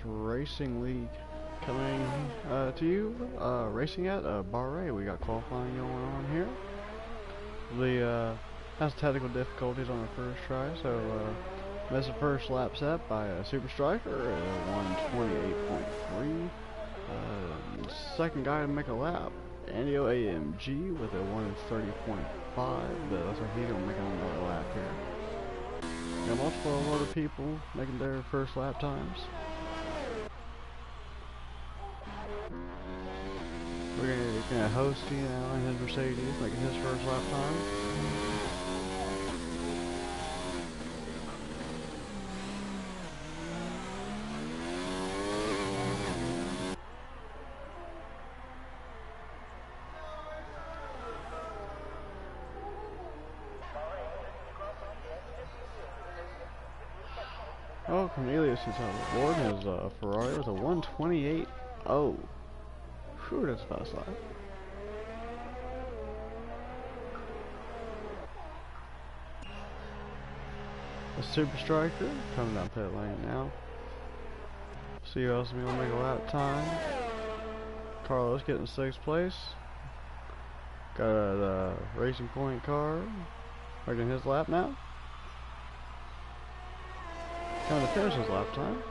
Racing League coming to you. Racing at Bahrain. We got qualifying going on here. The has technical difficulties on the first try, so missed the first lap set by a Super Striker at 128.3. Second guy to make a lap, Andio AMG with a 130.5, but looks like he's gonna make another lap here. Got multiple other people making their first lap times. We're gonna host now in his Mercedes, making his first lap time. Oh, Cornelius is on board his Ferrari with a 128.0. Whew, that's a fast lap. A Super Striker coming down pit lane now. See who else is gonna make a lap time. Carlos getting 6th place. Got a Racing Point car making his lap now. Coming to finish his lap time.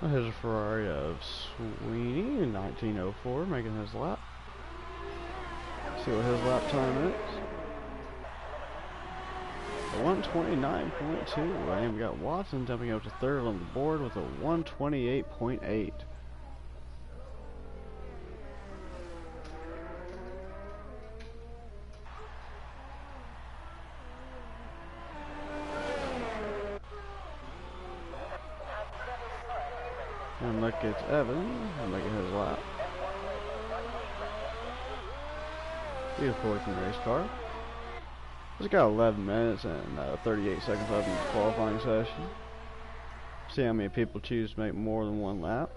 Here's a Ferrari of Sweeney in 1904 making his lap. See what his lap time is. 129.2. And we got Watson jumping up to 3rd on the board with a 128.8. And look, it's Evan making his lap. Beautiful looking race car. It's got 11 minutes and 38 seconds left in the qualifying session. See how many people choose to make more than one lap.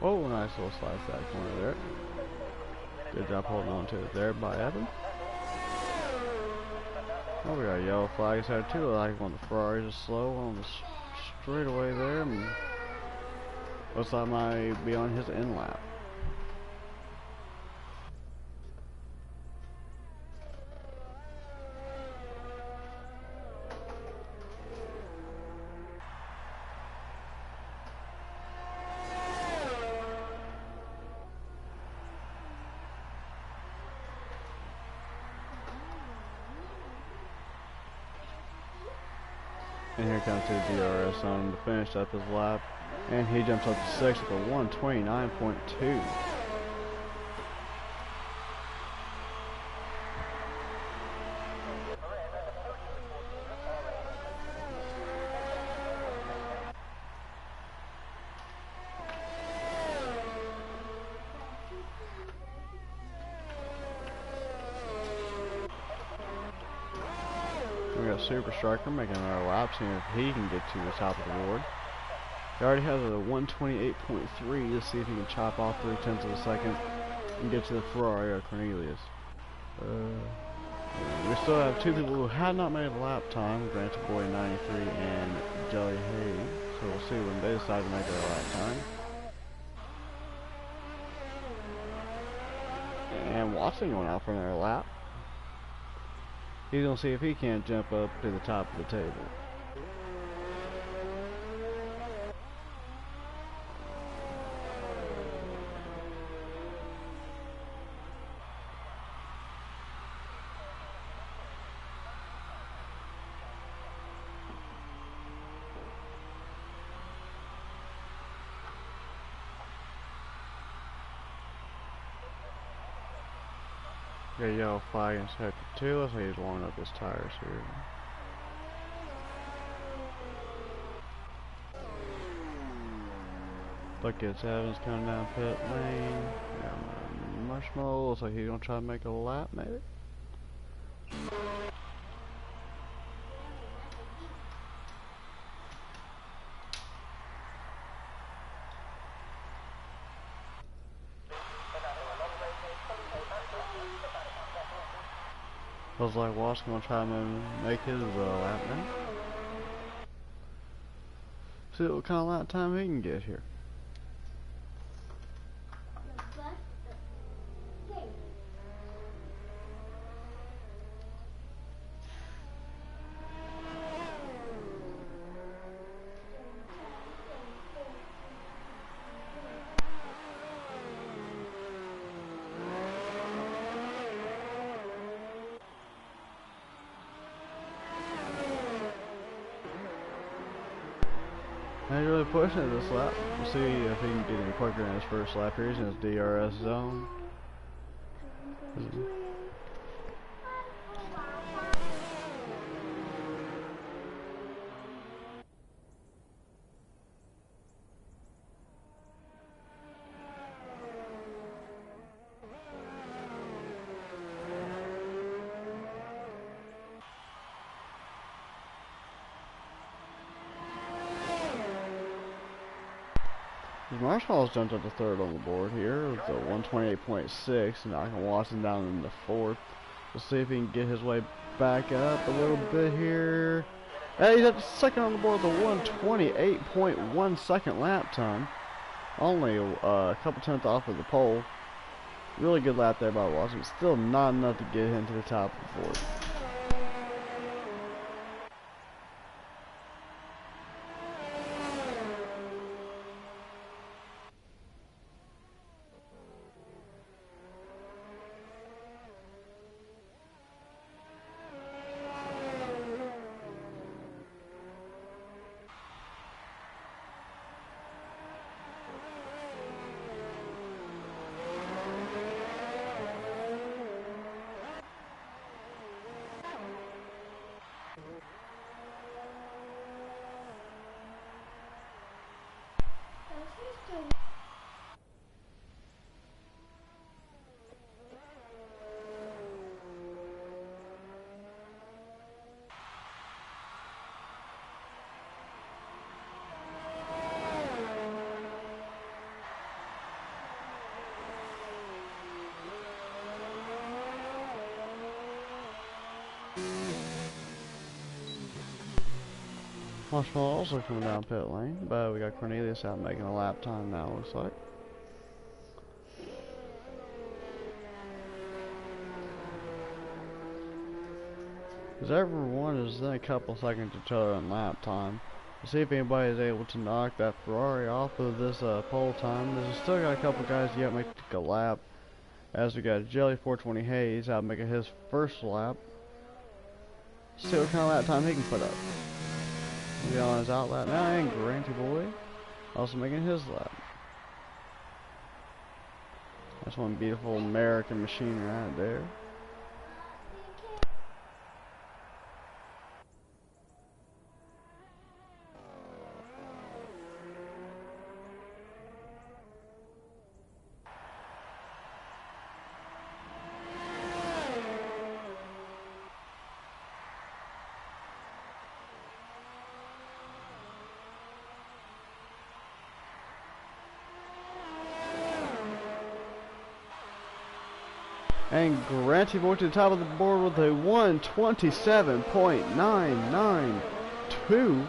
Oh, nice little slide side corner there. Good job holding on to it there by Evan. Oh, we got a yellow flag side too. I like when the Ferraris are slow on the straightaway there. And looks like I might be on his end lap. And here comes his DRS on him to finish up his lap. And he jumps up to 6th with a 129.2. We got Super Striker making another lap, seeing if he can get to the top of the board. He already has a 128.3. Let's see if he can chop off 3/10 of a second and get to the Ferrari of Cornelius. We still have two people who had not made a lap time, Granted Boy 93 and Jelly Hay. So we'll see when they decide to make their lap time. And Watson going out for another lap. He's gonna see if he can't jump up to the top of the table. Got a yellow flag in sector 2. Looks like he's warming up his tires here. Buckets Evans coming down pit lane. Yeah, Marshmallow looks like he's gonna try to make a lap, maybe. Looks like Watt's gonna try to make his lap now. See what kind of lap time he can get here. He's really pushing it this lap. We'll see if he can get any quicker in his first lap here. He's in his DRS zone. Marshall's jumped up to third on the board here with a 128.6, knocking Watson down into fourth. We'll see if he can get his way back up a little bit here. Hey, he's at second on the board with a 128.1 second lap time. Only a couple tenths off of the pole. Really good lap there by Watson, but still not enough to get him to the top of the board. Marshall also coming down pit lane, but we got Cornelius out making a lap time now, looks like. Because everyone is in a couple seconds to each other in lap time. We'll see if anybody is able to knock that Ferrari off of this pole time. There's still got a couple guys yet make a lap. As we got Jelly 420 Hayes out making his first lap. See what kind of lap time he can put up. He's on his out lap now, and Granty Boy also making his lap. That's one beautiful American machine right there. And Granty Boy to the top of the board with a 127.992.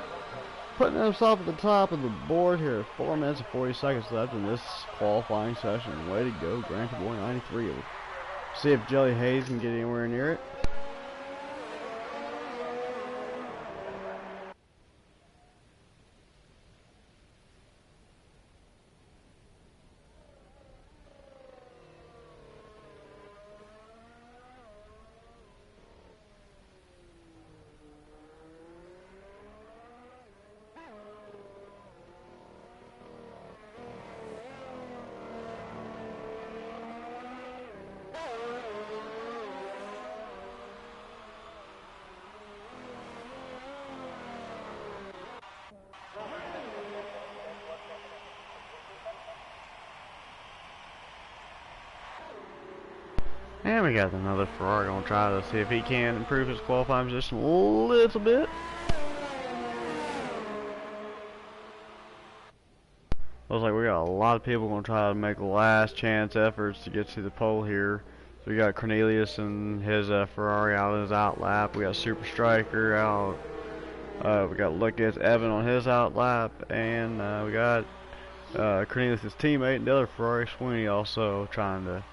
Putting himself at the top of the board here. 4 minutes and 40 seconds left in this qualifying session. Way to go, Granty Boy 93. We'll see if Jelly Hayes can get anywhere near it. And we got another Ferrari gonna try to see if he can improve his qualifying position a little bit. Looks like we got a lot of people gonna try to make last chance efforts to get to the pole here. So we got Cornelius and his Ferrari out in his out lap. We got Super Striker out. We got Lucas Evan on his out lap, and we got Cornelius' teammate and the other Ferrari, Sweeney, also trying to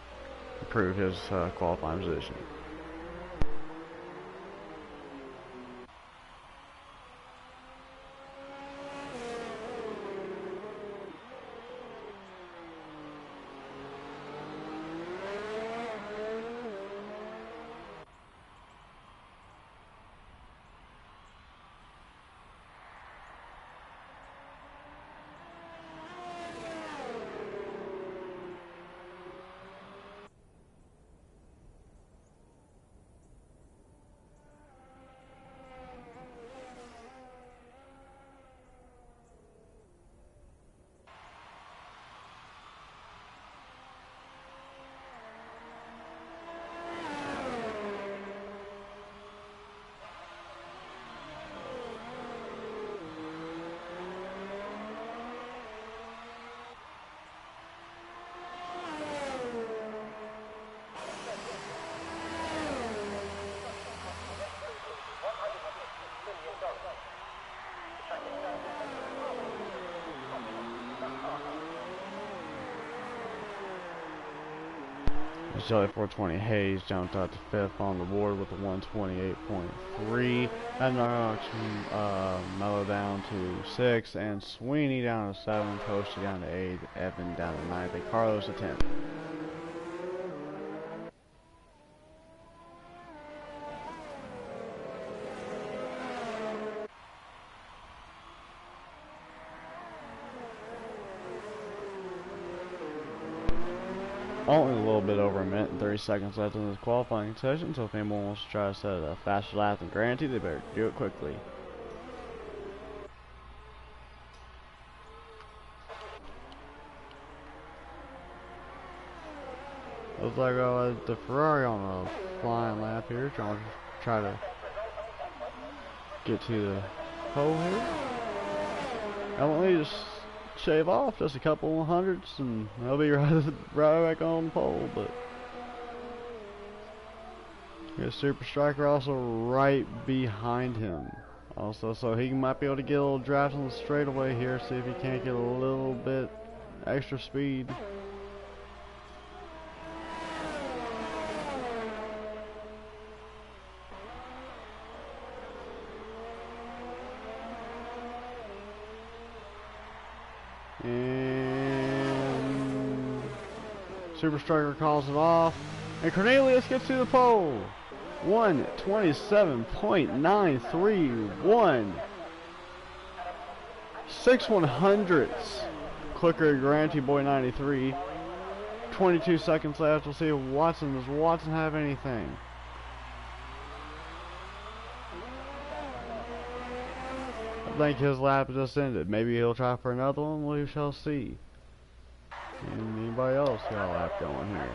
improve his qualifying position. Jelly 420 Hayes jumped out to 5th on the board with a 128.3. That knocks Mello down to 6th, and Sweeney down to 7th, Toasty down to 8th, Evan down to 9th, and Carlos to 10th. Only a little bit over a minute and 30 seconds left in this qualifying session, so if anyone wants to try to set a faster lap than guaranteed, they better do it quickly. Looks like the Ferrari on a flying lap here, trying to try to get to the pole here. I want me to just shave off just a couple hundreds and they'll be right back on the pole, but here's Super Striker also right behind him also, so he might be able to get a little draft on the straightaway here, see if he can't get a little bit extra speed. And Super Striker calls it off, and Cornelius gets to the pole. 1:27.931. 6/100ths quicker than Guarantee Boy 93. 22 seconds left. We'll see if Watson, does Watson have anything? I think his lap just ended. Maybe he'll try for another one. We shall see. And anybody else got a lap going here?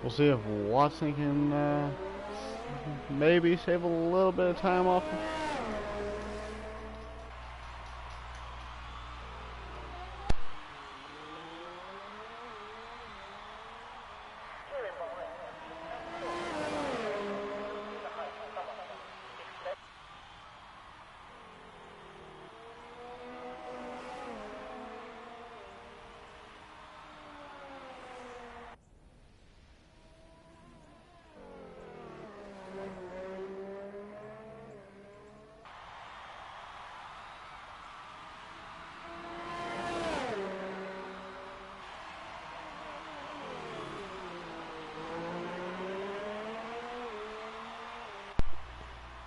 We'll see if Watson can maybe save a little bit of time off.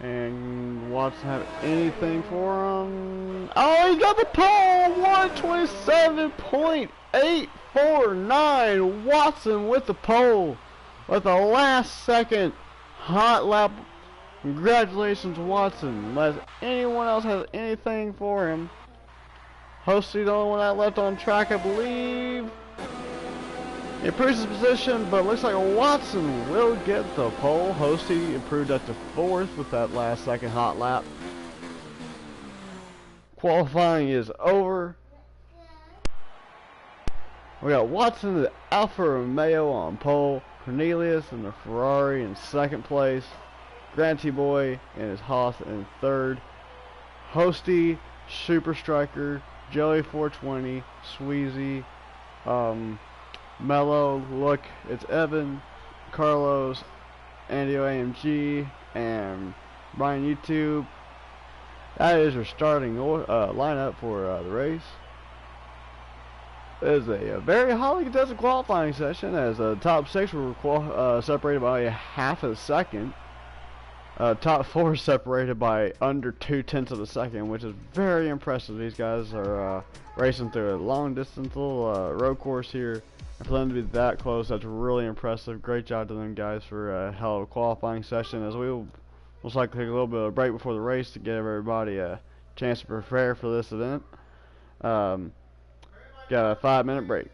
And Watson have anything for him? Oh, he got the pole! 1:27.849. Watson with the pole with a last second hot lap. Congratulations, Watson. Unless anyone else has anything for him. Hosty, the only one that left on track, I believe. Improves his position, but looks like Watson will get the pole. Hosty improved up to 4th with that last second hot lap. Qualifying is over. We got Watson in the Alfa Romeo on pole. Cornelius in the Ferrari in 2nd place. Granty Boy and his Haas in 3rd. Hosty, Super Striker, Joey 420, Sweezy, Mello, look, it's Evan, Carlos, Andy AMG, and Brian YouTube. That is your starting lineup for the race. It is a very highly contested qualifying session, as the top 6 were separated by half a second. Top 4 separated by under 2/10 of a second, which is very impressive. These guys are racing through a long distance little road course here, and for them to be that close, that's really impressive. Great job to them guys for a hell of a qualifying session, as we will most likely take a little bit of a break before the race to give everybody a chance to prepare for this event. Got a 5-minute break.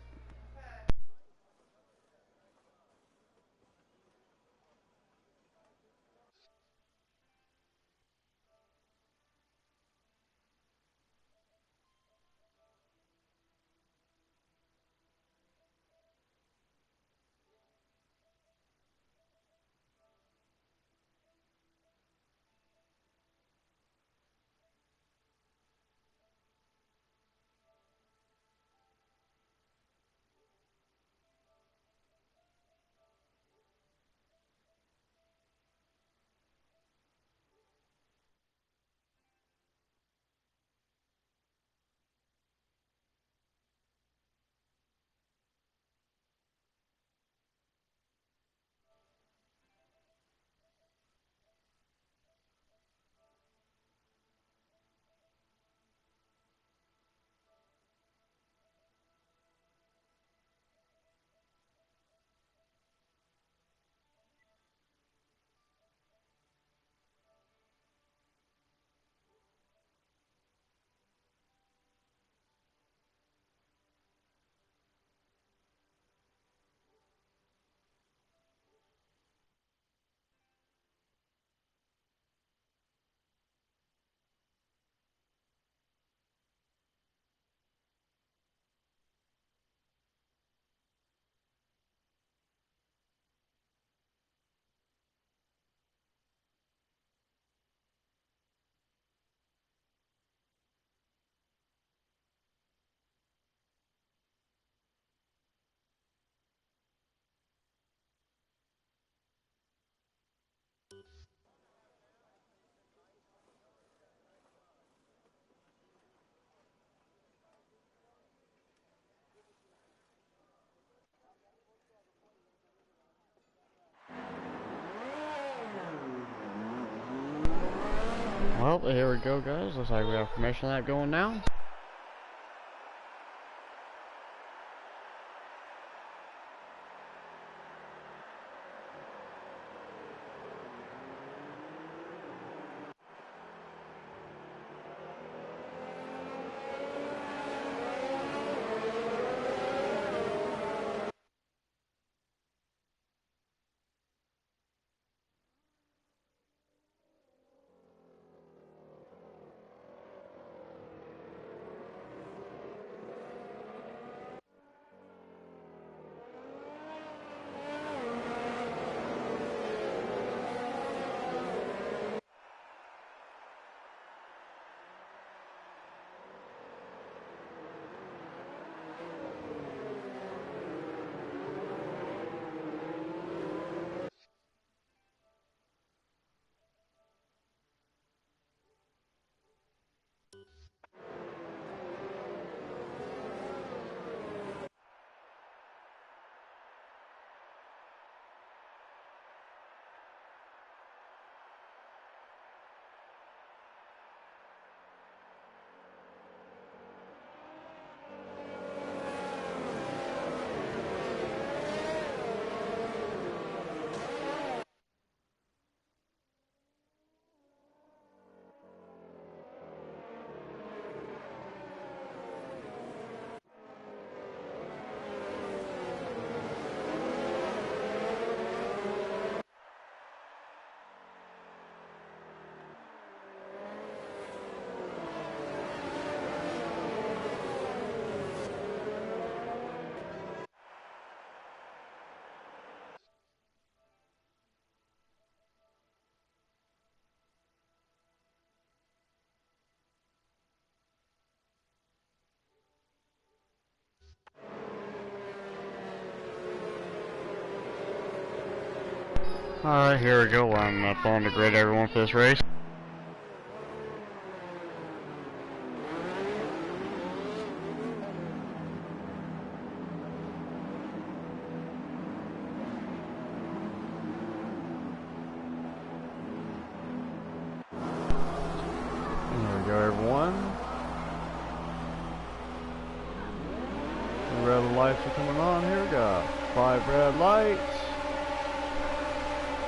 Well, here we go, guys. Looks like we have permission lap going now. Alright, here we go. I'm up on the grid, everyone, for this race. There we go, everyone. The red lights are coming on. Here we go. 5 red lights.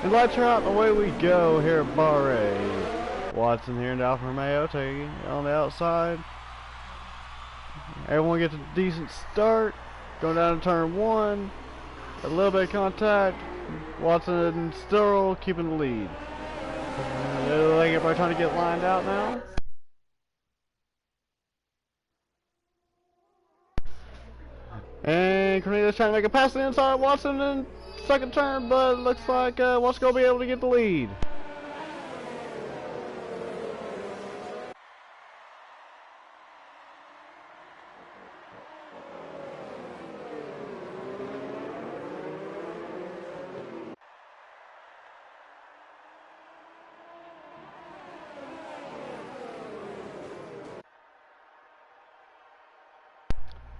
The lights are out and away we go here at Bahrain. Watson here in Alfa Romeo taking on the outside. Everyone gets a decent start. Going down to turn 1. A little bit of contact. Watson still keeping the lead. They look like everybody trying to get lined out now. And Cornelius trying to make a pass to the inside. Watson in second turn, but looks like Watson's going to be able to get the lead.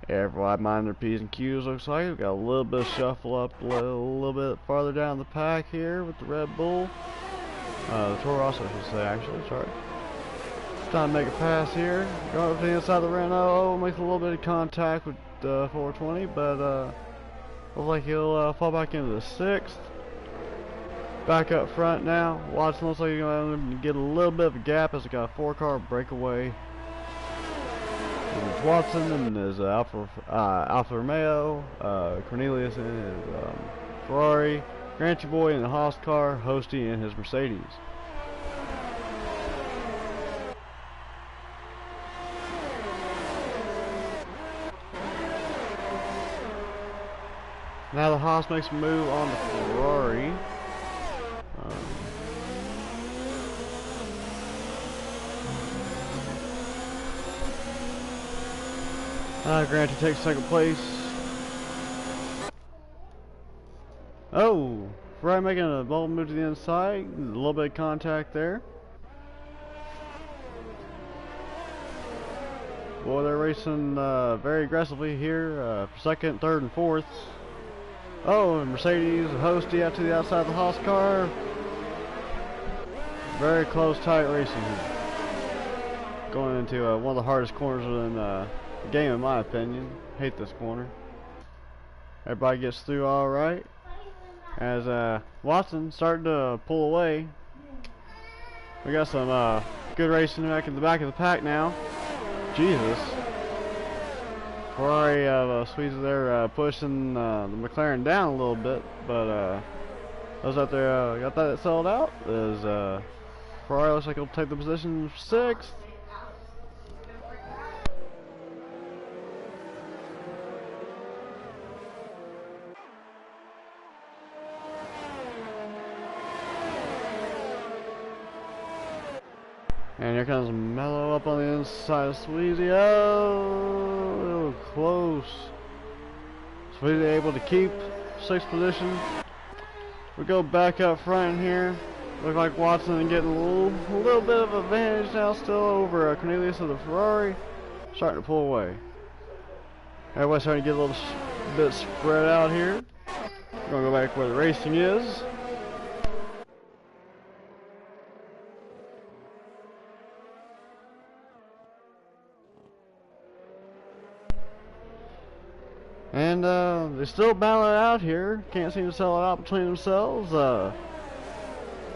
Everybody mind their P's and Q's, looks like. We've got a little bit of shuffle up a little bit farther down the pack here with the Red Bull. The Toro Rosso, I should say, actually, sorry. Trying to make a pass here. Going up to the inside of the Renault, makes a little bit of contact with 420, but looks like he'll fall back into the 6th. Back up front now. Watson looks like he's going to get a little bit of a gap as he got a 4-car breakaway. There's Watson and his Alfa Romeo, Cornelius in his Ferrari, Granty Boy in the Haas car, Hosty in his Mercedes. Now the Haas makes a move on the Ferrari. Granty takes second place. Oh, Ferrari making a bold move to the inside. A little bit of contact there. Boy, they're racing very aggressively here. Second, third, and fourth. Oh, and Mercedes, Hosty out to the outside of the Haas car. Very close, tight racing here. Going into one of the hardest corners in the game, in my opinion. Hate this corner. Everybody gets through all right. As Watson starting to pull away. We got some good racing back in the back of the pack now. Jesus. Ferrari squeezes there, pushing the McLaren down a little bit, but those out there got that settled out. As Ferrari looks like he'll take the position 6th. And here comes Mello up on the inside of Sweezy. Oh, a little close. Sweezy able to keep 6th position. We go back up front here. Look like Watson getting a little bit of advantage now still over Cornelius of the Ferrari. Starting to pull away. Everybody's starting to get a little bit spread out here. We're going to go back where the racing is. And they still battle it out here. Can't seem to sell it out between themselves.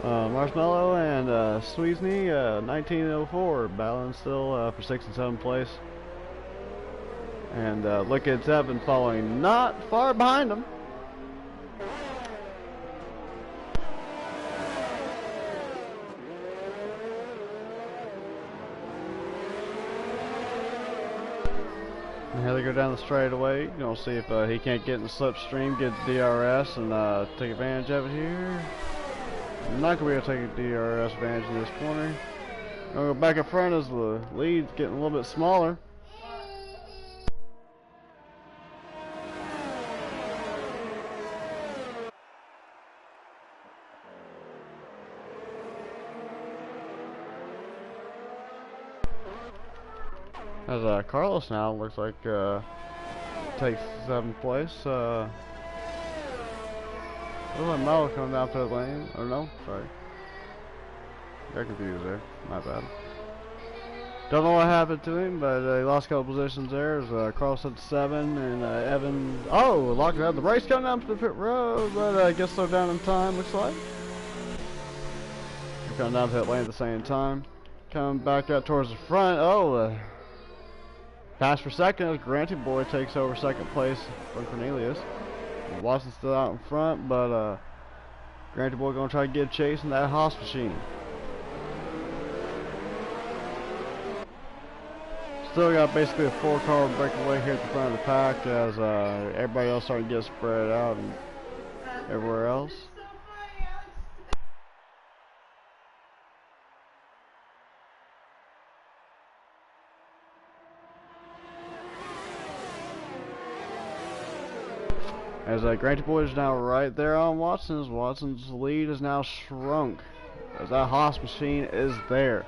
Marshmallow and Sweezy, 1904, battling still for 6th and 7th place. And look at Zevin following not far behind them. And here they go down the straightaway. You know, see if he can't get in the slipstream, get DRS, and take advantage of it here. Not gonna be able to take a DRS advantage in this corner. Gonna go back up front as the lead's getting a little bit smaller. As Carlos now looks like takes 7th place. Looks like Melo coming down pit lane. Or no, sorry. Got confused there. My bad. Don't know what happened to him, but he lost a couple positions there. As Carlos at 7 and Evan. Oh, locked out the race coming down to the pit road, but gets slowed down in time. Looks like. They're coming down pit lane at the same time. Coming back out towards the front. Oh, pass for second as Granty Boy takes over 2nd place from Cornelius. Watson's still out in front, but Granty Boy gonna try to get chasing that Haas machine. Still got basically a 4-car breakaway here at the front of the pack as everybody else starting to get spread out and everywhere else. As Granty Boy is now right there on Watson's. Watson's lead is now shrunk as that Haas machine is there.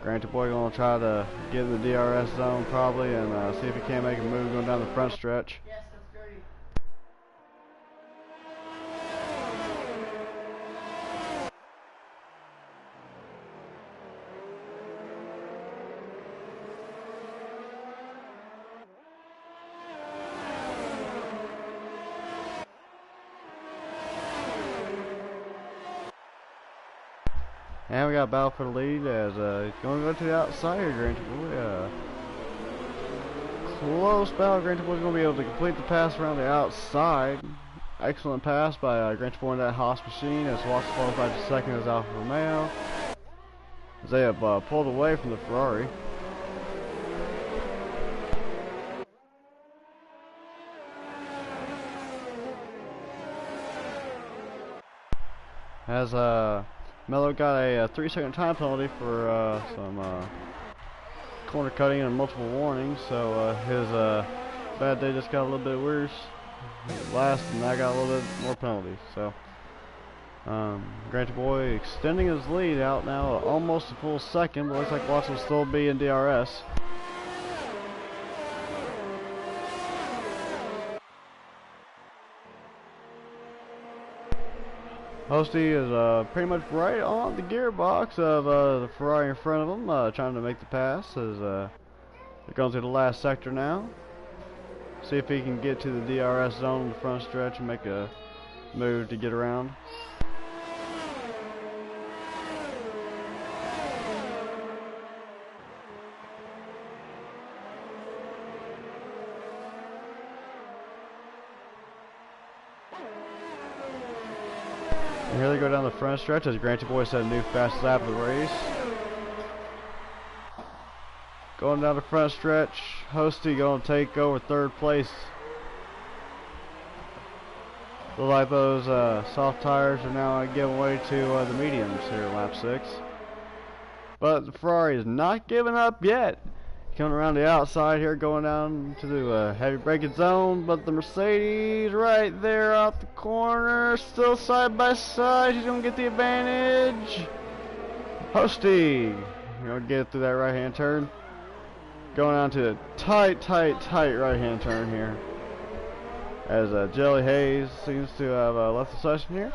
Granty Boy gonna try to get in the DRS zone probably and see if he can't make a move going down the front stretch. Yes, that's great. And we got battle for the lead as going to go to the outside here, Granty Boy. Close battle. Granty Boy's going to be able to complete the pass around the outside. Excellent pass by Granty Boy in that Haas machine as Watson qualified to 2nd as Alfa Romeo. As they have pulled away from the Ferrari. As Melo got a 3-second time penalty for some corner cutting and multiple warnings, so his bad day just got a little bit worse last, and I got a little bit more penalties. So Granty Boy extending his lead out now almost a full second, but looks like Watson will still be in DRS. Hosty is pretty much right on the gearbox of the Ferrari in front of him, trying to make the pass as they're going through the last sector now. See if he can get to the DRS zone in the front stretch and make a move to get around. And here they go down the front stretch as Granty Boy set a new fast lap of the race. Going down the front stretch, Hosty going to take over 3rd place. Look like those soft tires are now giving way to the mediums here in lap 6. But the Ferrari is not giving up yet. Coming around the outside here, going down to the heavy braking zone, but the Mercedes right there off the corner, still side by side. He's gonna get the advantage. Hosty, gonna get through that right-hand turn. Going on to a tight right-hand turn here, as Jelly Hayes seems to have left the session here.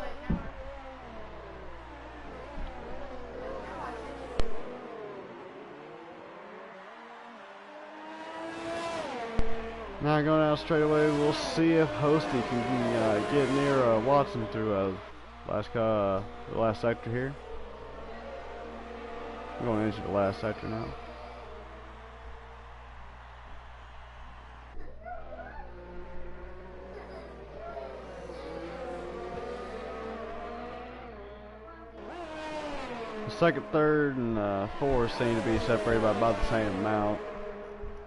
Now going out straight away, we'll see if Hosty can get near Watson through the last sector here. We're going into the last sector now. The 2nd, 3rd, and 4th seem to be separated by about the same amount.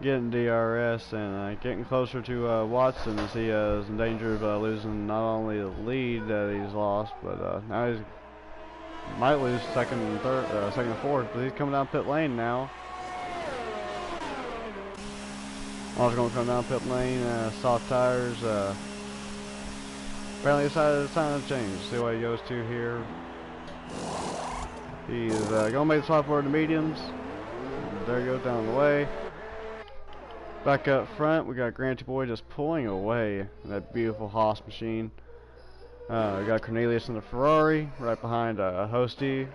Getting DRS and getting closer to Watson as he is in danger of losing not only the lead that he's lost, but now he might lose 2nd and 4th. But he's coming down pit lane now. Also going to come down pit lane. Soft tires. Apparently decided it's time to change. See what he goes to here. He is going to make the swap for the mediums. There he goes down the way. Back up front, we got Granty Boy just pulling away that beautiful Haas machine. We got Cornelius in the Ferrari, right behind Hosty.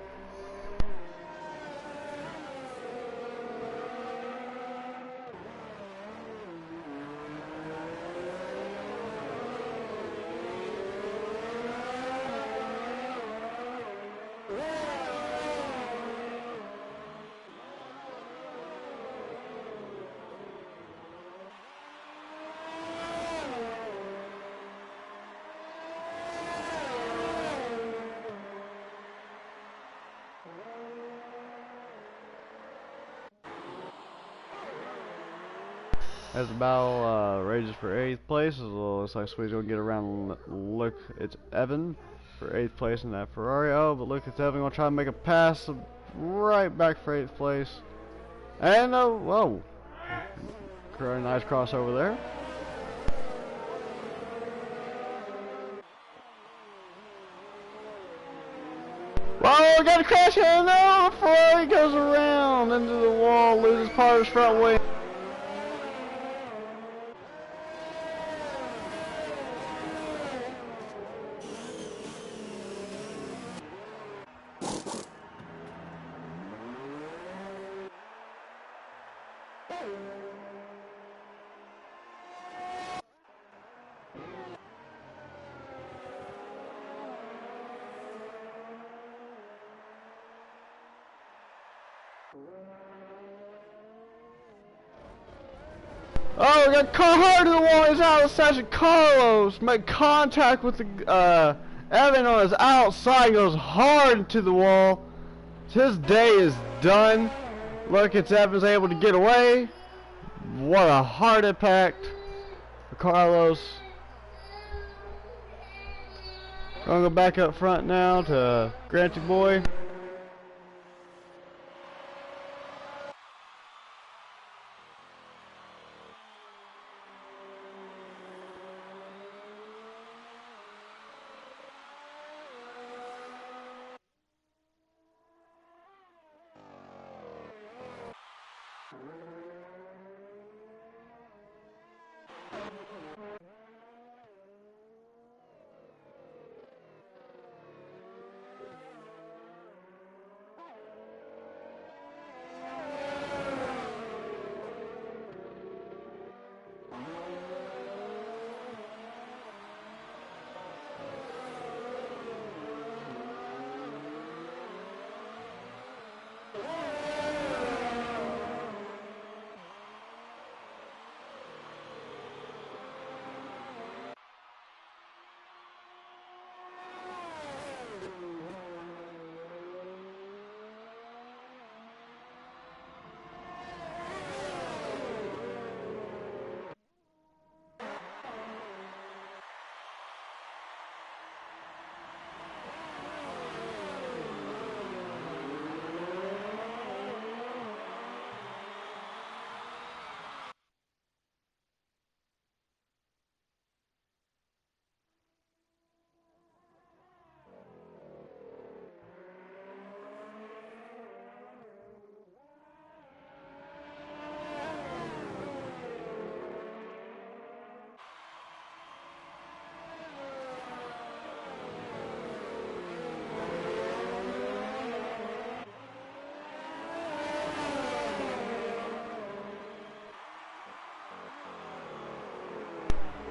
As the battle rages for 8th place, looks like Sweet's gonna get around. Look, it's Evan for 8th place in that Ferrari. Oh, but look, it's Evan gonna try to make a pass right back for 8th place. And whoa, nice crossover there. Whoa, got a crash and no, Ferrari goes around into the wall, loses part of his front wing. Oh, we got hard to the wall. He's out of the session. Carlos make contact with the Evan on his outside. Goes hard into the wall. His day is done. Look, it's Evans able to get away. What a hard impact for Carlos. Gonna go back up front now to Granty Boy.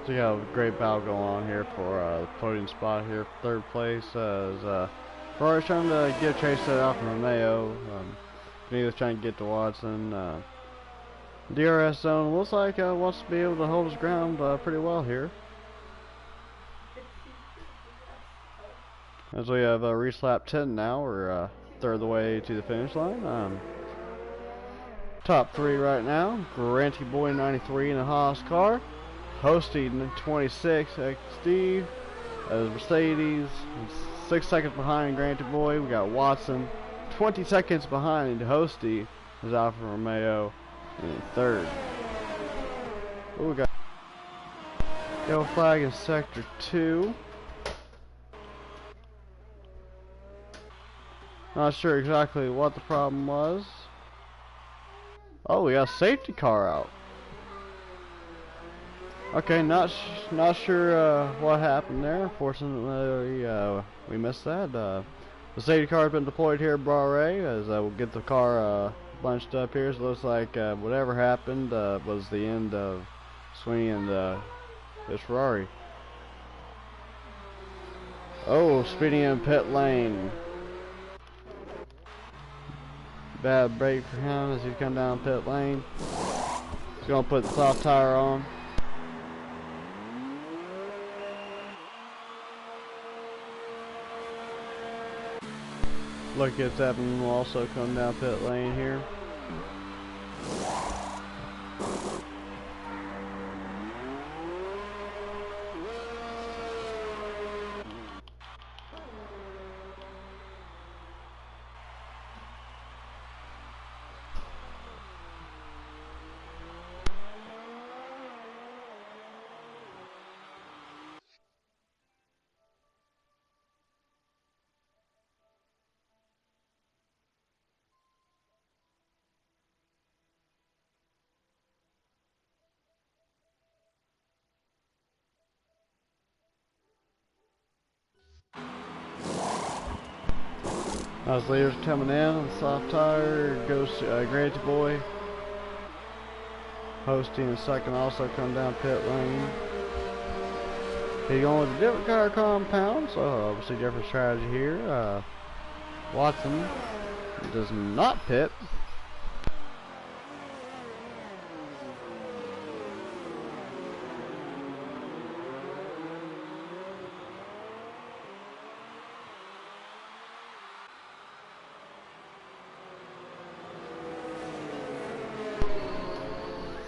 So you have a great battle going on here for the podium spot here, 3rd place. As Ferrari's trying to get a chase set out from Romeo. Neither's trying to get to Watson. DRS zone looks like wants to be able to hold his ground pretty well here. As we have reached lap 10 now, we're 1/3 of the way to the finish line. Top 3 right now: Granty Boy 93 in the Haas car, Hosty 26 XD as Mercedes, 6 seconds behind Granty Boy. We got Watson 20 seconds behind Hosty as Alfa Romeo in 3rd. Oh, we got yellow flag in sector 2. Not sure exactly what the problem was. Oh, we got a safety car out. Okay, not sure what happened there. Unfortunately, we missed that. The safety car has been deployed here at Bahrain as we'll get the car bunched up here. So it looks like whatever happened was the end of Sweeney and this Ferrari. Oh, speeding in pit lane. Bad break for him as he come down pit lane. He's gonna put the soft tire on. Look at Evan will also come down pit lane here. As leaders coming in, soft tire goes to Granty Boy. Hosting and second also come down pit lane. He's going with a different car compound, so obviously different strategy here. Watson does not pit.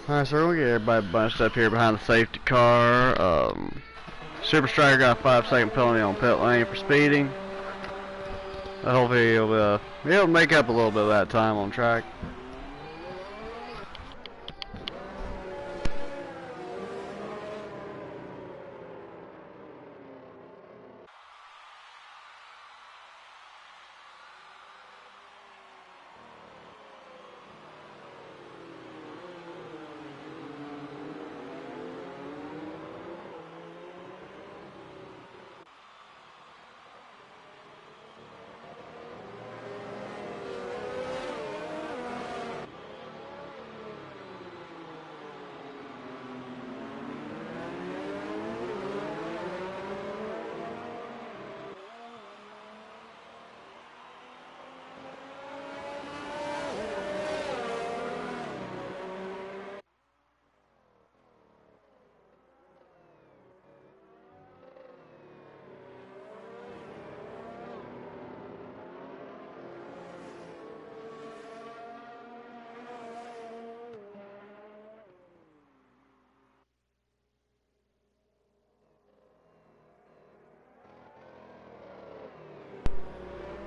Alright, so we're gonna get everybody bunched up here behind the safety car. Super Striker got a 5-second penalty on pit lane for speeding. Hopefully he'll make up a little bit of that time on track.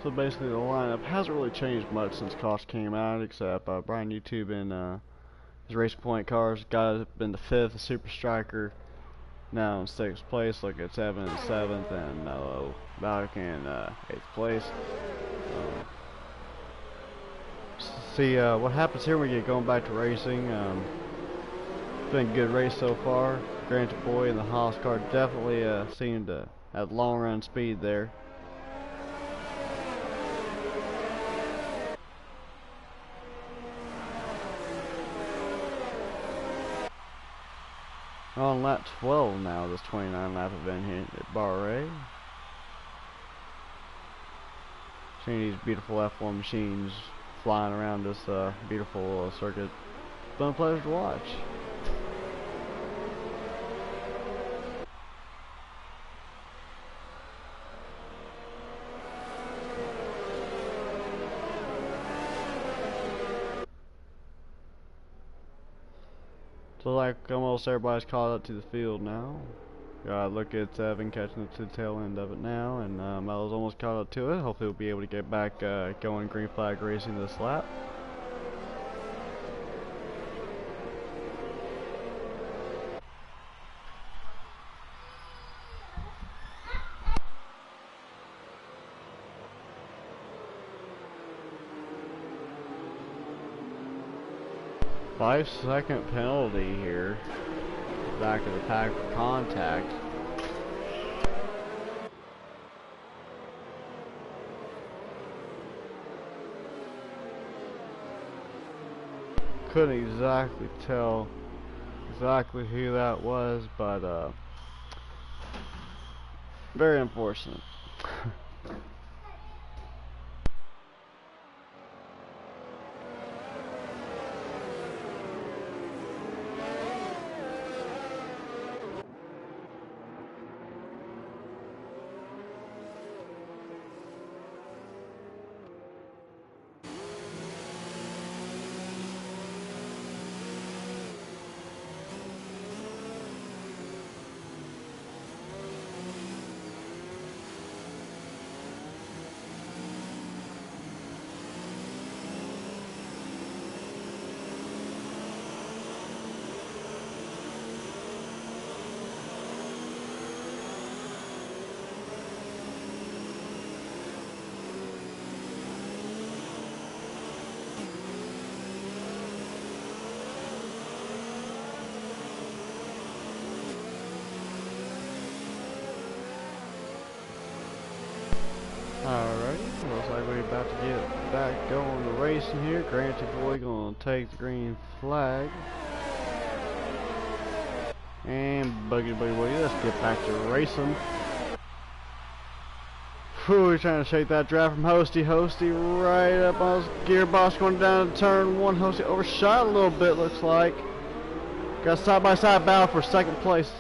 So basically the lineup hasn't really changed much since Cost came out, except Brian YouTube in his Racing Point cars got up into 5th, the Super Striker now in 6th place. Look at 7th and 7th, and Balak in 8th place. See what happens here when we get going back to racing. It's been a good race so far. Granted Boy and the Haas car definitely seemed to have long run speed there. On lap 12 now, this 29 lap event here at Bahrain. Seeing these beautiful F1 machines flying around this beautiful circuit. It's been a pleasure to watch. So like almost everybody's caught up to the field now. Look at Evan catching up to the tail end of it now, and Melo's almost caught up to it. Hopefully we'll be able to get back going green flag racing this lap. Five-second penalty here. back of the pack for contact. Couldn't exactly tell exactly who that was, but very unfortunate. Alrighty, looks like we're about to get back going to racing here. Granty Boy gonna take the green flag. And Buggy Boy, let's get back to racing. Whew, we're trying to shake that draft from Hosty. Hosty right up on his gearbox going down to turn one. Hosty overshot a little bit, looks like. Got side-by-side battle for second place.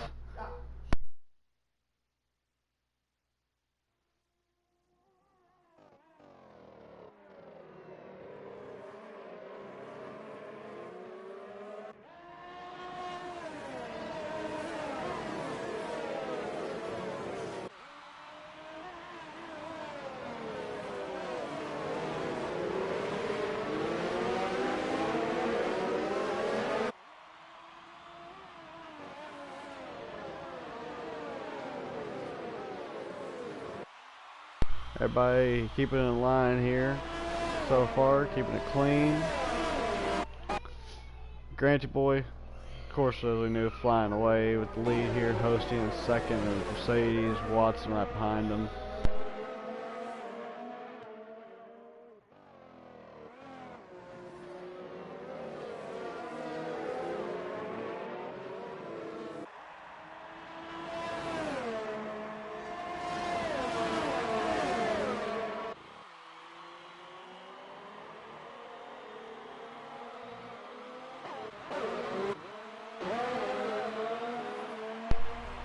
Everybody keeping it in line here so far, keeping it clean. Granty Boy, of course, as we knew, flying away with the lead here, hosting in second, and Mercedes, Watson right behind them.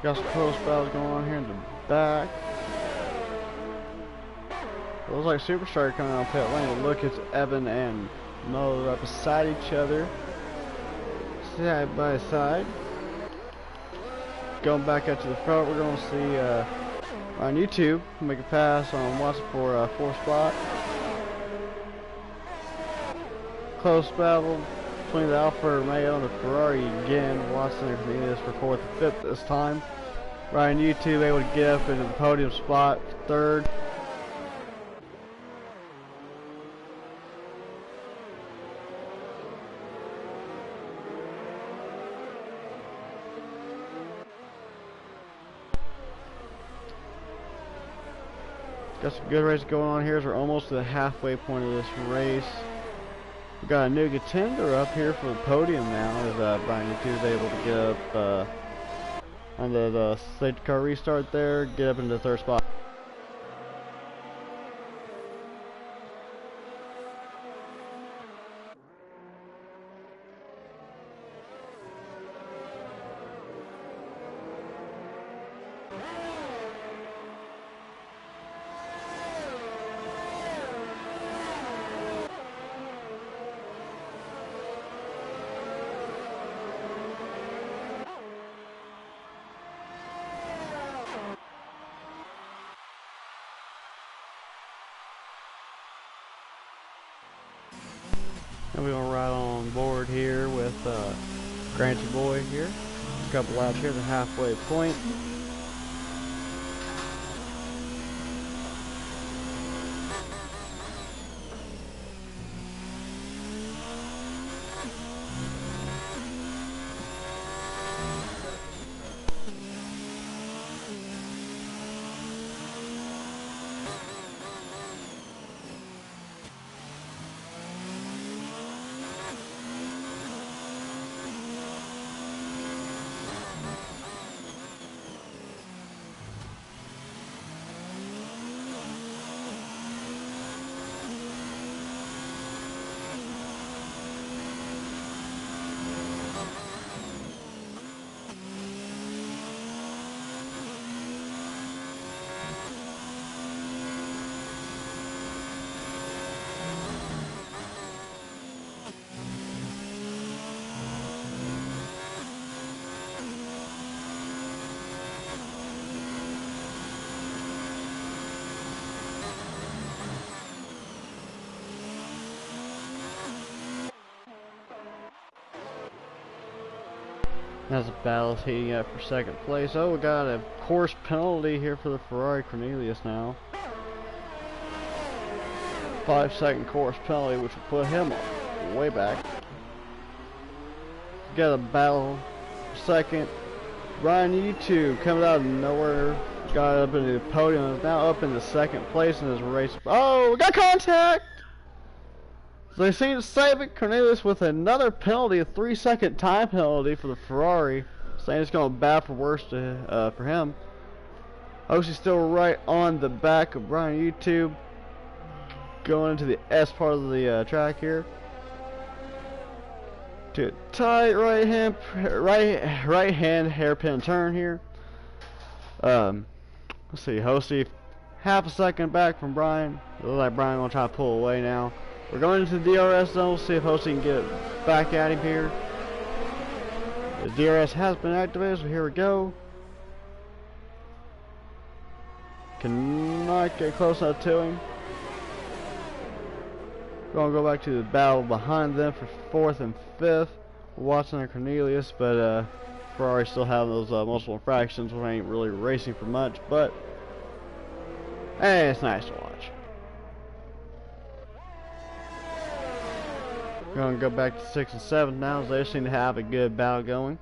Got some close battles going on here in the back. It looks like Superstar coming out pit lane. Look, it's Evan and Mo right beside each other, side by side. Going back up to the front, we're going to see on YouTube make a pass on Watson for fourth spot. Close battle between the Alfa Romeo and the Ferrari again. Watson and Ramirez for fourth and fifth this time. Ryan YouTube able to get up into the podium spot, third. Got some good race going on here as we're almost to the halfway point of this race. We got a new contender up here for the podium now as Brian YouTube is able to get up on the safety car restart there, get up into the third spot. And we're gonna ride on board here with Granty Boy here. A couple laps here at the halfway point. As the battle's heating up for second place. Oh, we got a course penalty here for the Ferrari Cornelius now. 5-second course penalty, which will put him way back. Got a battle for second. Brian U2 coming out of nowhere, got up into the podium, is now up in the second place in his race. Oh, we got contact! So they seem to save it. Cornelius with another penalty, a 3-second time penalty for the Ferrari. Saying it's going bad for worse for him. Hosie's still right on the back of Brian YouTube. Going into the S part of the track here. To a tight right hand hairpin turn here. Let's see, Hosie half a second back from Brian. It looks like Brian gonna try to pull away now. We're going into the DRS zone. We'll see if Hosie can get back at him here. The DRS has been activated, so here we go. Cannot get close enough to him. Gonna go back to the battle behind them for 4th and 5th. Watson and Cornelius, but Ferrari still have those multiple infractions, which ain't really racing for much, but hey, it's nice to watch. Gonna go back to 6th and 7th now, as they seem to have a good battle going.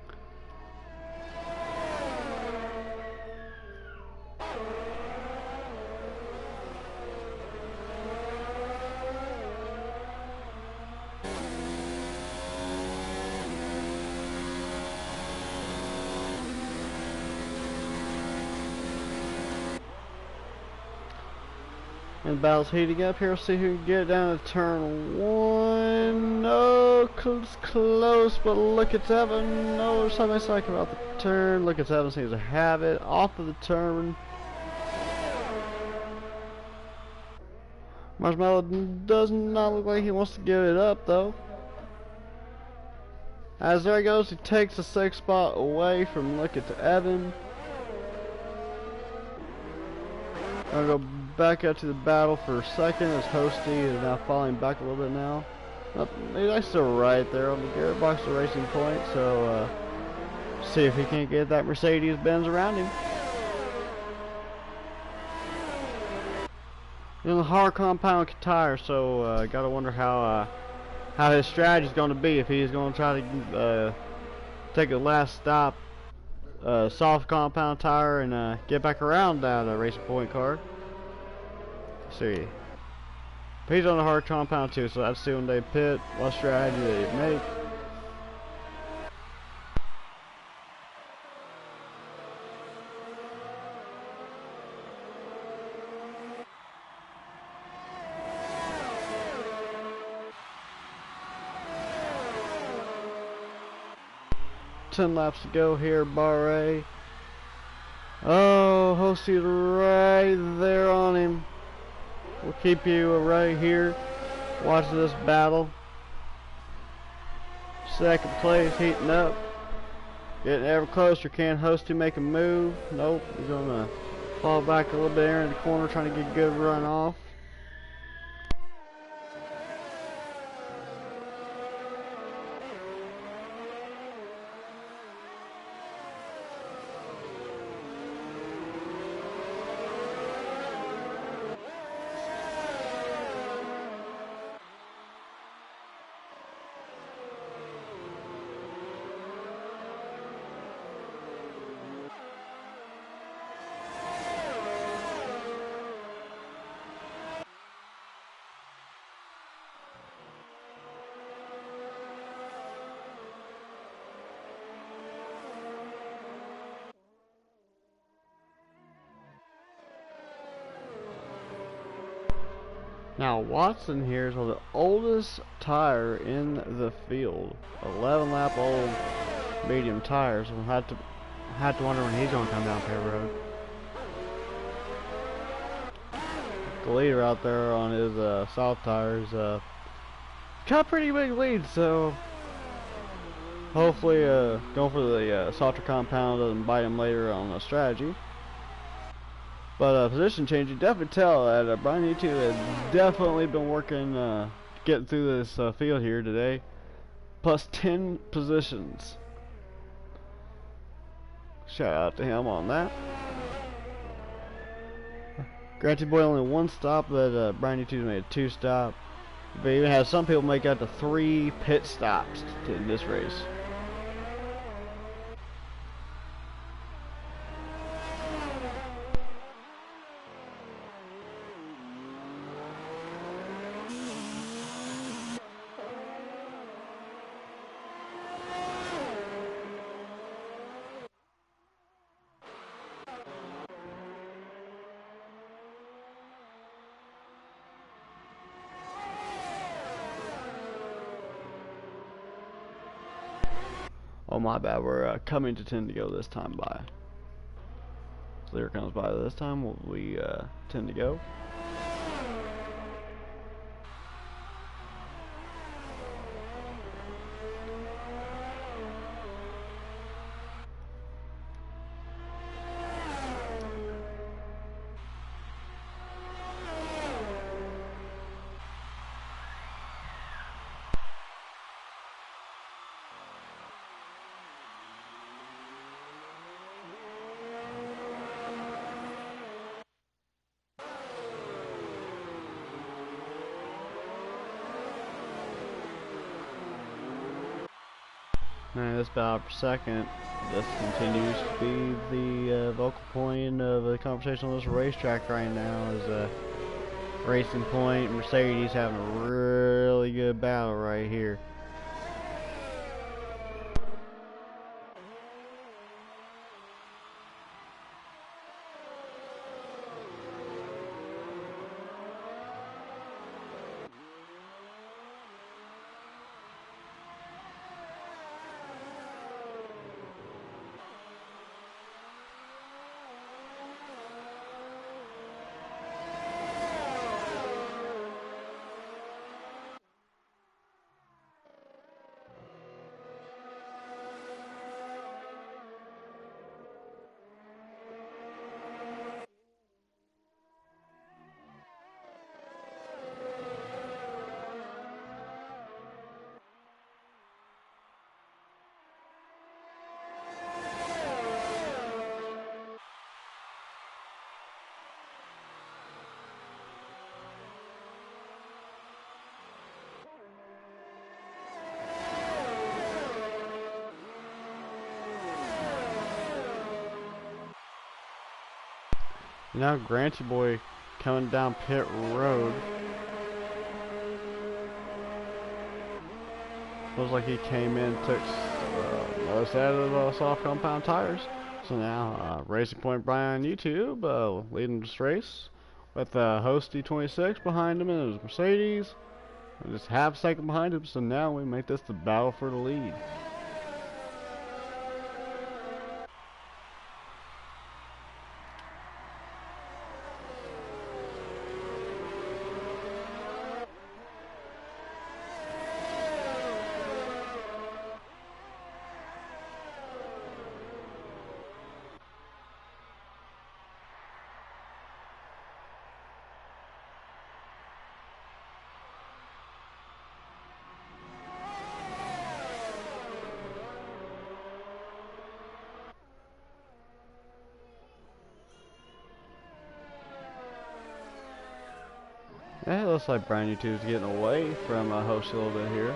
And the battle's heating up here. We'll see who can get down to turn 1. No, close, but look at Evan. No, there's something I like about the turn. Look at Evan seems to have it off of the turn. Marshmallow does not look like he wants to give it up though. As there he goes, he takes the 6th spot away from Look at Evan. I'll go back out to the battle for 2nd as Hosty is now falling back a little bit now. He's still right there on the gearbox of Racing Point, so see if he can't get that Mercedes-Benz around him. In the hard compound tire, so gotta wonder how his strategy is going to be. If he's going to try to take a last stop, soft compound tire, and get back around that Racing Point car. Let's see. But he's on the hard compound too, so let's see when they pit, what strategy they make. Ten laps to go here, Bahrain. Oh, Hostie's right there on him. We'll keep you right here watching this battle. 2nd place, heating up. Getting ever closer. Can Hostie make a move? Nope. He's gonna fall back a little bit there in the corner, trying to get a good run off. Now Watson here is one of the oldest tire in the field. 11 lap old medium tires. We'll have to wonder when he's going to come down pit road. The leader out there on his soft tires got a pretty big lead, so hopefully going for the softer compound doesn't bite him later on a strategy. But position change, you definitely tell that Brian U2 has definitely been working getting through this field here today. Plus 10 positions. Shout out to him on that. Granted, boy, only one stop, but Brian YouTube made a 2 stop. But even had some people make out to 3 pit stops in this race. Oh my bad, we're coming to 10 to go this time by. So there comes by this time, we 10 to go. And this battle for second, this continues to be the vocal point of the conversation on this racetrack right now. Is Racing Point, Mercedes having a really good battle right here. Now Granty Boy coming down pit road. Looks like he came in, took most out of the soft compound tires. So now Racing Point Brian on YouTube leading this race with host D26 behind him and his Mercedes. And just half a second behind him. So now we make this the battle for the lead. Yeah, it looks like Brian YouTube is getting away from host a little bit here.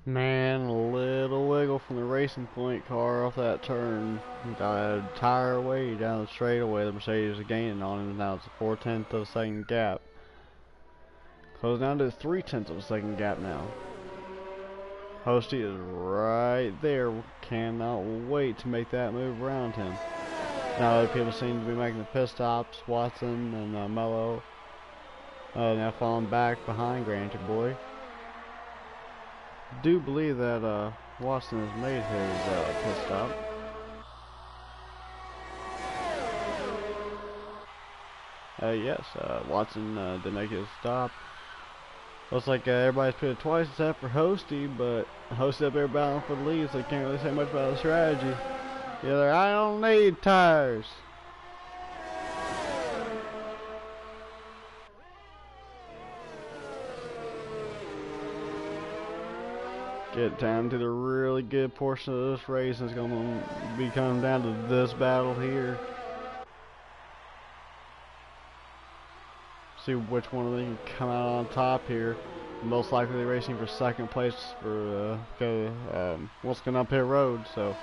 Man, a little wiggle from the Racing Point car off that turn. Got a tire away down the straightaway. The Mercedes is gaining on him. Now it's a 4/10 of a second gap. Closing down to a 3/10 of a second gap now. Hosty is right there. Cannot wait to make that move around him. Now other people seem to be making the pit stops. Watson and Mello now falling back behind Granty Boy. Do believe that Watson has made his pit stop. Yes, Watson did make his stop. Looks like everybody's pitted twice except for Hosty, but Hosty up there battling for the lead, so he can't really say much about the strategy. Yeah, they're, I don't need tires. Get down to the really good portion of this race. It's going to be coming down to this battle here. See which one of them can come out on top here. Most likely racing for second place for what's going up pit road. So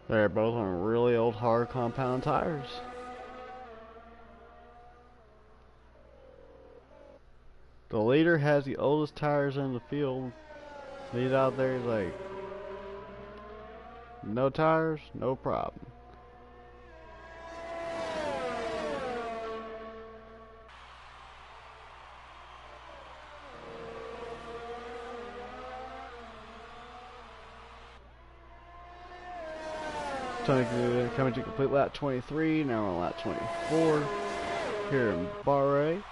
they're both on really old hard compound tires. The leader has the oldest tires in the field. He's out there, he's like, no tires, no problem. Coming to complete lap 23, now we're on lap 24 here in Bahrain.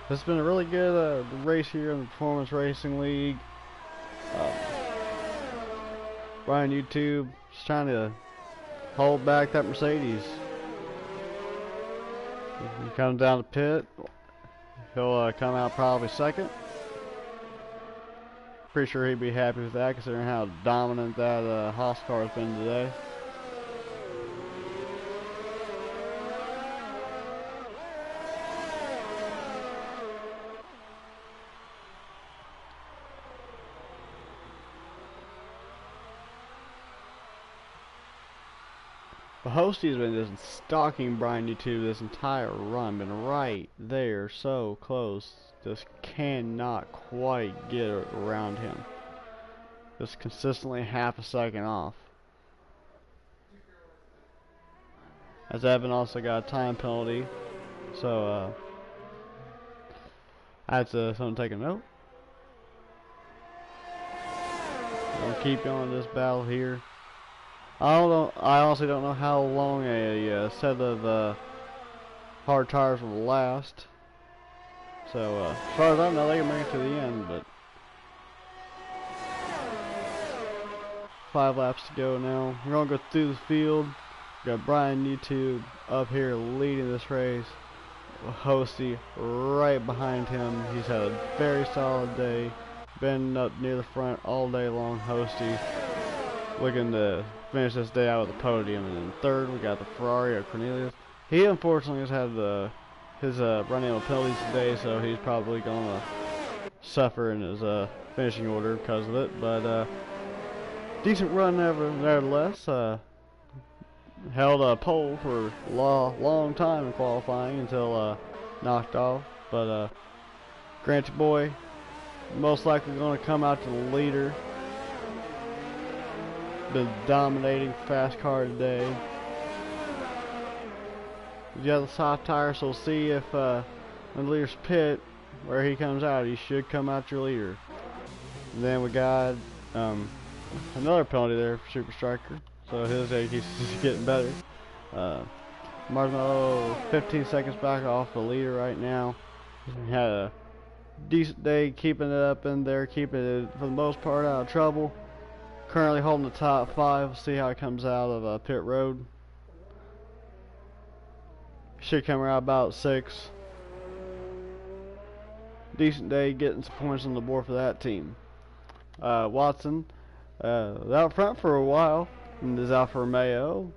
This has been a really good race here in the Performance Racing League. Brian YouTube is trying to hold back that Mercedes. He comes down the pit. He'll come out probably second. Pretty sure he'd be happy with that considering how dominant that Haas car has been today. The Hosty's been just stalking Brian YouTube this entire run, been right there, so close, just cannot quite get around him. Just consistently half a second off. As Evan also got a time penalty, so I had to take a note. I'll keep on this battle here. I honestly don't know how long a set of hard tires will last. So as far as I know, they can make it to the end, but 5 laps to go now. We're gonna go through the field. We got Brian YouTube up here leading this race. Hosty right behind him. He's had a very solid day. Been up near the front all day long. Hosty looking to finish this day out with the podium. And then third, we got the Ferrari of Cornelius. He unfortunately has had his running penalties today, so he's probably gonna suffer in his finishing order because of it. But decent run nevertheless. Held a pole for a long time in qualifying until knocked off. But Granty Boy most likely going to come out to the leader. Been dominating fast car today. You got the soft tire, so we'll see if when the leader's pit where he comes out, he should come out your leader. And then we got another penalty there for Super Striker, so his keeps getting better. Marshmallow 15 seconds back off the leader right now. He had a decent day keeping it up in there, keeping it for the most part out of trouble. Currently holding the top 5. We'll see how it comes out of pit road. Should come around about 6. Decent day, getting some points on the board for that team. Watson, out front for a while, and is out for Mayo.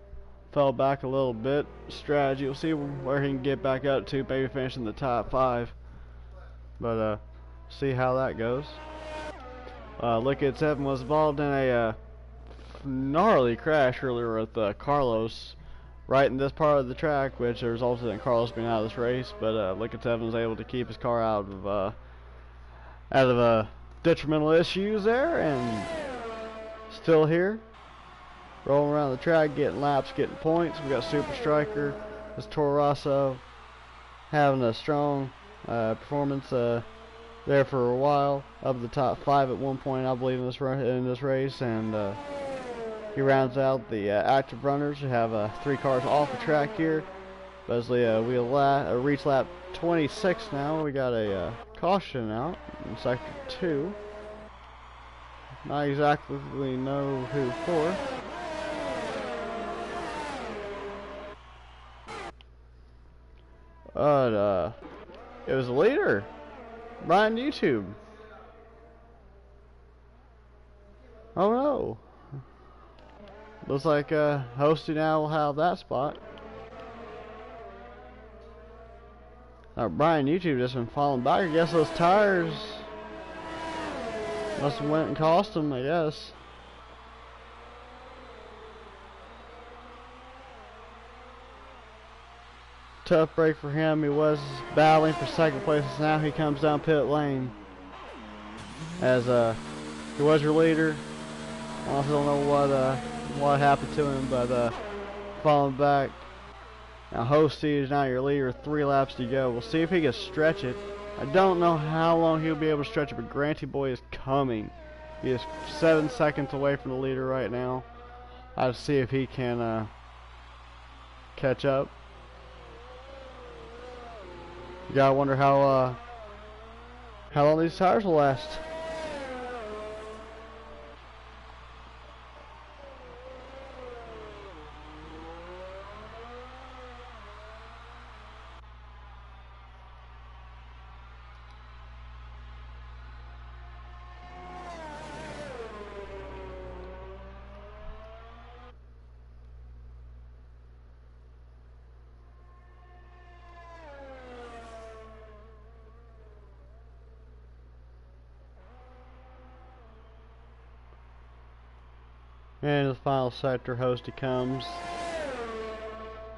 Fell back a little bit. Strategy, we'll see where he can get back up to, maybe finish in the top 5. But see how that goes. Lickett 7 was involved in a gnarly crash earlier with Carlos right in this part of the track, which resulted in Carlos being out of this race. But Lickett 7 was able to keep his car out of detrimental issues there, and still here, rolling around the track, getting laps, getting points. We got Super Striker, this Toro Rosso, having a strong performance there for a while, up the top 5 at one point, I believe, in this race, and he rounds out the active runners. We have 3 cars off the track here. Basically, we reach lap 26 now. We got a caution out in sector 2. Not exactly know who for. But it was the leader, Brian YouTube. Oh no. Looks like Hosty now will have that spot. Brian YouTube just been falling back. I guess those tires must have went and cost him, I guess. Tough break for him. He was battling for second place. Now he comes down pit lane. As he was your leader. I also don't know what happened to him, but falling back. Now Hosty is now your leader, 3 laps to go. We'll see if he can stretch it. I don't know how long he'll be able to stretch it, but Granty Boy is coming. He is 7 seconds away from the leader right now. I'll see if he can catch up. You gotta wonder how long these tires will last. 'And the final sector, Hosty comes.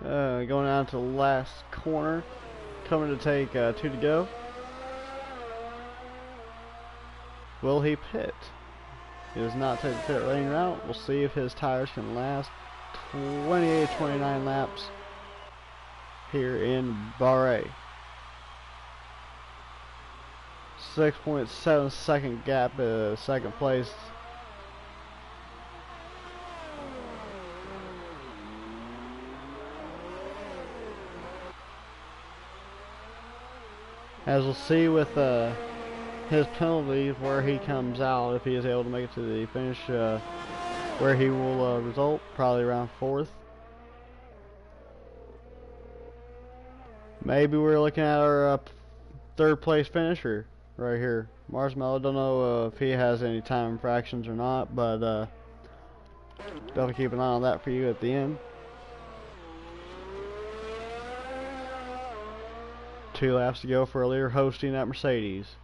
Going down to the last corner. Coming to take 2 to go. Will he pit? He does not take the pit lane route. We'll see if his tires can last 28-29 laps here in Bahrain. 6.7 second gap, second place. As we'll see with his penalties where he comes out, if he is able to make it to the finish, where he will result, probably around 4th. Maybe we're looking at our 3rd place finisher right here. Marshmallow, don't know if he has any time infractions or not, but definitely keep an eye on that for you at the end. 2 laps to go for a leader hosting at Mercedes.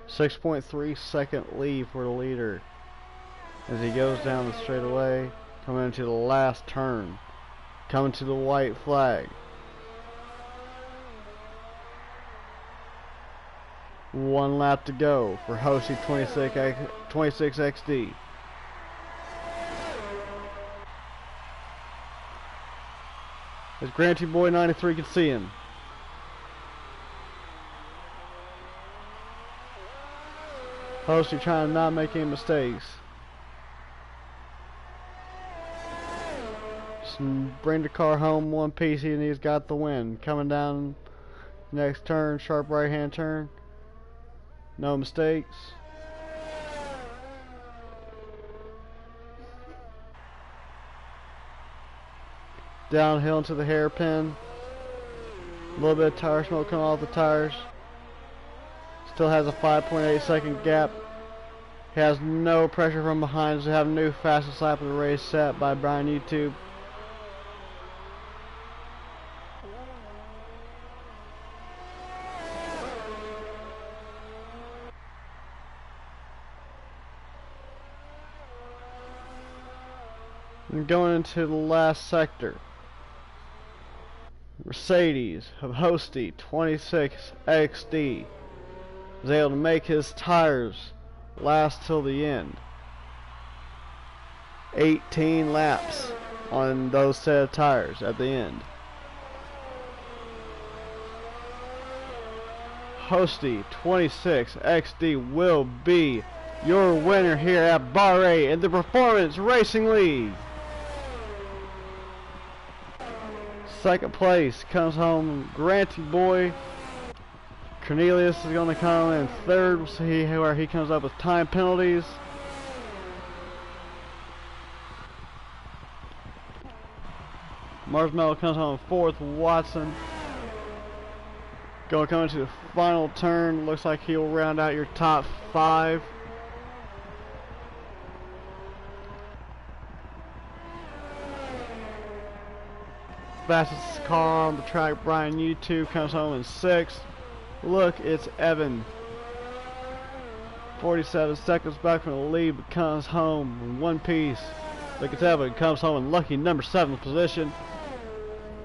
.3 second lead for the leader as he goes down the straightaway, coming into the last turn. Coming to the white flag. 1 lap to go for Hosty 26 XD. As Granty Boy 93 can see him. Hosty trying to not make any mistakes. race and bring the car home one piece, and he's got the win. Coming down next turn, sharp right hand turn. No mistakes. Downhill into the hairpin. A little bit of tire smoke coming off the tires. Still has a 5.8 second gap. He has no pressure from behind, so have a new fastest lap of the race set by Brian YouTube. And going into the last sector, Mercedes of Hosty 26XD was able to make his tires last till the end. 18 laps on those set of tires at the end. Hosty 26XD will be your winner here at Bahrain in the Performance Racing League. Second place comes home Granty Boy. Cornelius is going to come in third. We'll see where he comes up with time penalties. Marshmallow comes home in fourth. Watson going to come into the final turn. Looks like he'll round out your top 5. Fastest car on the track, Brian YouTube, comes home in 6th. Look, it's Evan. 47 seconds back from the lead, but comes home in one piece. Look, it's Evan, comes home in lucky number 7 position.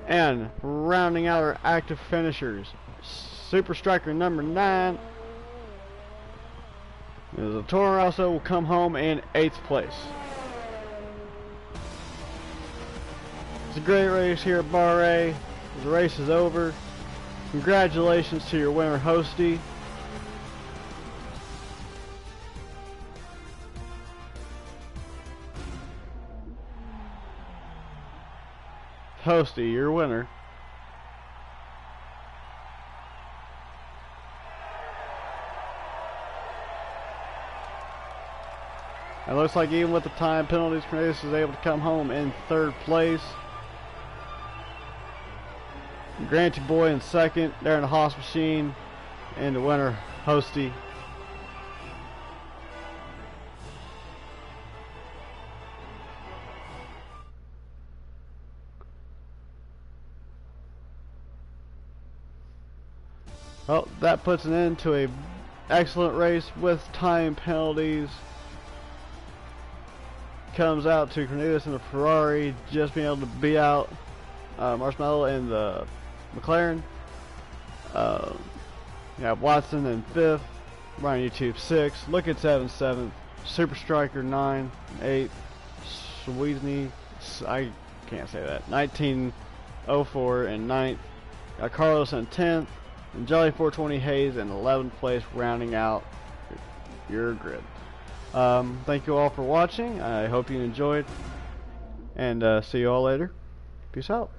And rounding out our active finishers, Super Striker number 9. The Toro also will come home in 8th place. It's a great race here at Bahrain. The race is over. Congratulations to your winner, Hosty. Hosty, your winner. It looks like even with the time penalties, Cornelius is able to come home in 3rd place. Granty Boy in 2nd, there in the Haas machine, and the winner, Hosty. Well, that puts an end to an excellent race with time penalties. Comes out to Cornelius in the Ferrari, just being able to beat out Marshmallow in the McLaren. You have Watson in 5th, Brian YouTube 6th, Look at 7th, Super Striker 9, 8th, Sweezney, I can't say that, 1904 in 9th, got Carlos in 10th, and Jelly 420 Hayes in 11th place, rounding out your grid. Thank you all for watching. I hope you enjoyed, and see you all later. Peace out.